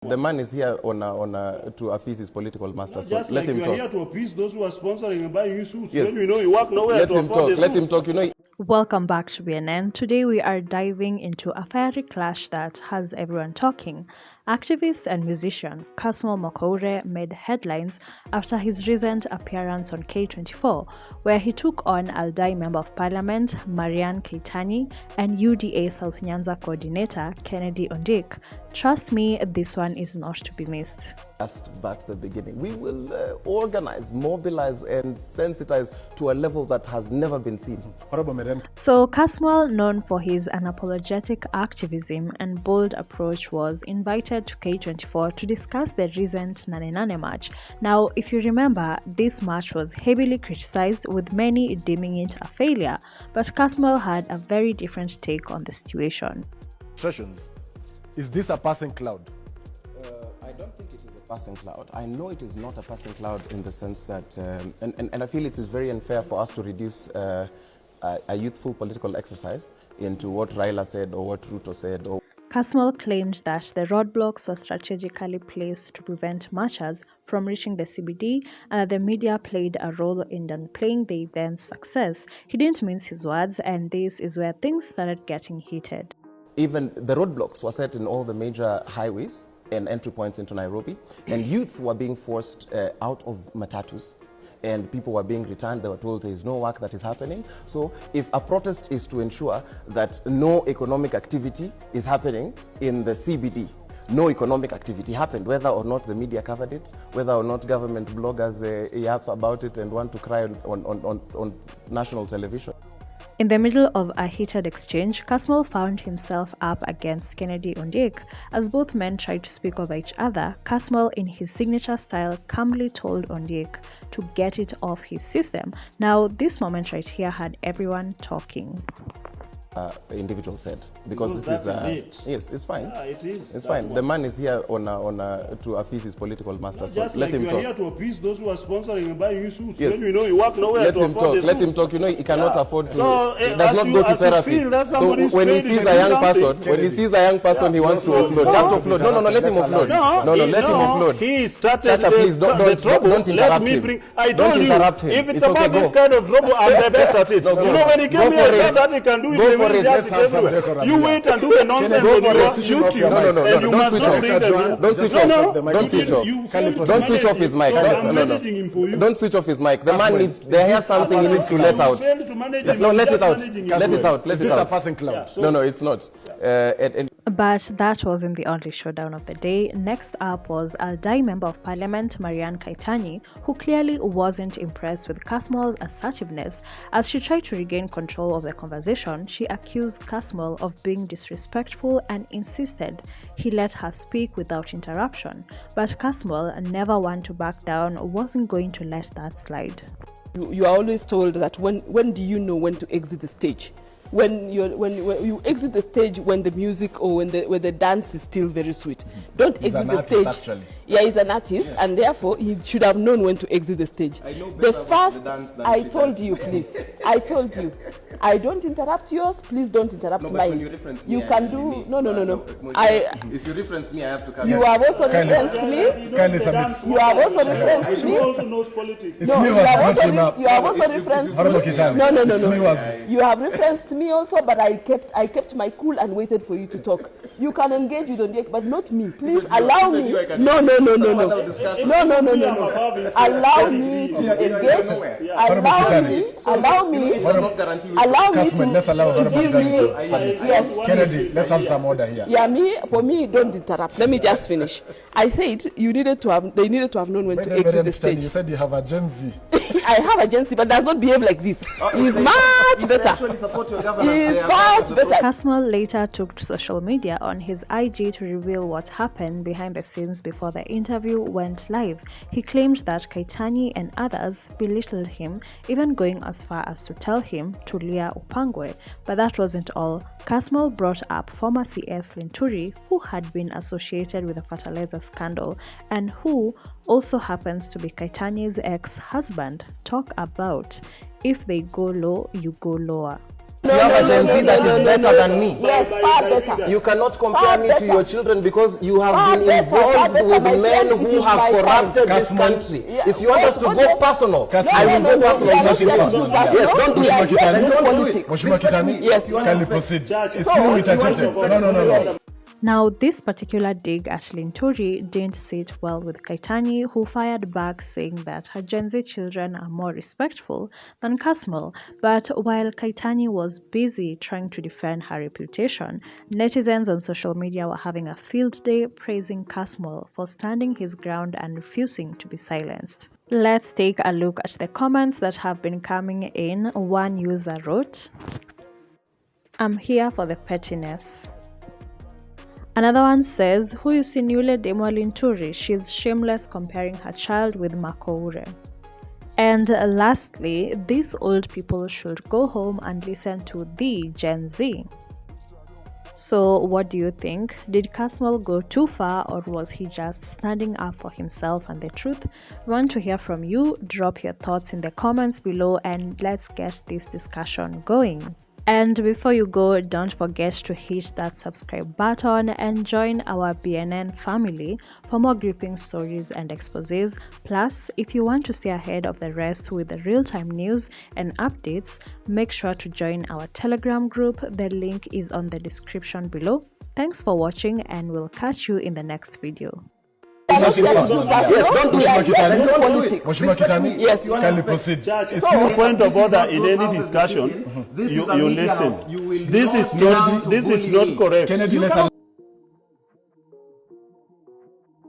The man is here to appease his political master, so just let like him you talk. are here to appease those who are sponsoring and buying you suits. Yes. When you know you work nowhere Let to him afford talk. the Let suit. him talk. You know. Welcome back to BNN. Today we are diving into a fiery clash that has everyone talking. Activist and musician Kasmuel Macoure made headlines after his recent appearance on K24, where he took on Aldai Member of Parliament Marianne Kitany and UDA South Nyanza coordinator Kennedy Onik. Trust me, this one is not to be missed. Just back to the beginning, we will organize, mobilize, and sensitize to a level that has never been seen. So Kasmuel, known for his unapologetic activism and bold approach, was invited to K24 to discuss the recent Name Nane match. Now, if you remember, this match was heavily criticized, with many deeming it a failure, but Kasmuel had a very different take on the situation. Is this a passing cloud? I don't think it is a passing cloud. I know it is not a passing cloud in the sense that, and I feel it is very unfair for us to reduce a youthful political exercise into what Raila said or what Ruto said. Kasmuel claimed that the roadblocks were strategically placed to prevent marchers from reaching the CBD and that the media played a role in downplaying the event's success. He didn't mince his words, and this is where things started getting heated. Even the roadblocks were set in all the major highways and entry points into Nairobi, and youth were being forced out of matatus, and people were being returned. They were told there is no work that is happening. So if a protest is to ensure that no economic activity is happening in the CBD, no economic activity happened, whether or not the media covered it, whether or not government bloggers yap about it and want to cry on national television. In the middle of a heated exchange, Kasmuel found himself up against Kennedy Onik. As both men tried to speak over each other, Kasmuel, in his signature style, calmly told Onik to get it off his system. Now, this moment right here had everyone talking. Individual said, because this is yes, it's fine. Yeah, it is. It's fine. The man is here to appease his political master, so Just let like him you talk. are here to appease those who are sponsoring and buying you suits. Yes. When you know you work nowhere Let to him afford talk. the Let suit. him talk. You know, he cannot afford to. So, he does not as go you- to as you therapy. feel that So somebody's when he paid sees to a do young person, something- when he sees a young person, he wants to offload. Just offload. No, let him offload. No, let him offload. He started Chacha, please the don't trouble. interrupt Let me him. bring. I Don't told interrupt you, him. if it's It's okay, about this go. kind of trouble, I'm the best at it. No, go. You know, when he Go came for here, it. that's what he can do. Go He for will it. just Let's have some everywhere. decorum You here. wait and do the nonsense Go on for your it. YouTube. No, And you don't must switch not off. bring them. Don't switch No, off. no. Don't switch off. You failed to Don't switch manage off his it. mic. So No, I'm managing him for you. Don't switch off his mic. The man Kasmuel, needs. There has something he needs to let out. failed to manage him. No, I'm let just it out. managing him. Let it out. Let Is it this a out. passing cloud? No, it's not. But that wasn't the only showdown of the day. Next up was Aldai Member of Parliament Marianne Kitany, who clearly wasn't impressed with Kasmuel's assertiveness. As she tried to regain control of the conversation, she accused Kasmuel of being disrespectful and insisted he let her speak without interruption. But Kasmuel, never one to back down, wasn't going to let that slide. You are always told that when do you know when to exit the stage? When you exit the stage when the music or when the dance is still very sweet. Don't He's exit an the artist, stage. actually. Yeah, he's an artist, and therefore he should have known when to exit the stage. I know The better about first, the dance than I the told dance. you, please. I told you. I don't interrupt yours. Please don't interrupt No, but mine. when you reference me, You I can really do need- no. If you reference me, I have to come. You have also Kindly. referenced me. Kindly submit. You have also referenced He me. also knows politics. It's No, me you was have not him also, up. you have also referenced Honorable me. Kitany. No. It's me was. You have referenced me also, but I kept my cool and waited for you to talk. You can engage with Onik, but not me. Please allow me. No. Allow me to engage. Allow me Kasmuel, let's allow to Honorable give me. Kitany to submit. Yes. Kennedy, let's have some order here. Yeah, for me, don't interrupt. Let me just finish. I said they needed to have known when to exit the stage. You said you have a Gen Z. I have a Gen Z, but does not behave like this. He's much better. He's much better. Kasmuel later took to social media on his IG to reveal what happened behind the scenes before the interview went live. He claimed that Kitany and others belittled him, even going as far as to tell him to Lia Upangwe. But that wasn't all. Kasmuel brought up former CS Linturi, who had been associated with the fertilizer scandal and who also happens to be Kitany's ex-husband. Talk about if they go low, you go lower. You have a Gen Z that is better than me. Yes, far better. You cannot compare Far me to better. your children because you have Far been better, far involved better, with my men friend. It who is have my corrupted time. this country. Yeah. If you want us to go personal, I will go personal. no, Yes, no, don't do we are it. getting Then don't do politics. it. Mheshimiwa Kitany, Yes. kindly proceed. It's So, you with a churches. No. Now, this particular dig at Linturi didn't sit well with Kitany, who fired back saying that her Gen Z children are more respectful than Kasmuel. But while Kitany was busy trying to defend her reputation, netizens on social media were having a field day praising Kasmuel for standing his ground and refusing to be silenced. Let's take a look at the comments that have been coming in. One user wrote, "I'm here for the pettiness." Another one says, "Huyu si ni yule demu wa Linturi, she's shameless comparing her child with Macoure." And lastly, these old people should go home and listen to the Gen Z. So what do you think? Did Kasmuel go too far, or was he just standing up for himself and the truth? We want to hear from you. Drop your thoughts in the comments below and let's get this discussion going. And before you go, don't forget to hit that subscribe button and join our BNN family for more gripping stories and exposés. Plus, if you want to stay ahead of the rest with the real-time news and updates, make sure to join our Telegram group. The link is on the description below. Thanks for watching and we'll catch you in the next video. Yes, don't do it. Then don't do it. Mheshimiwa Kitany, Yes. kindly proceed. It's no point of order in any discussion. You listen. This is not correct. Kennedy, let's allow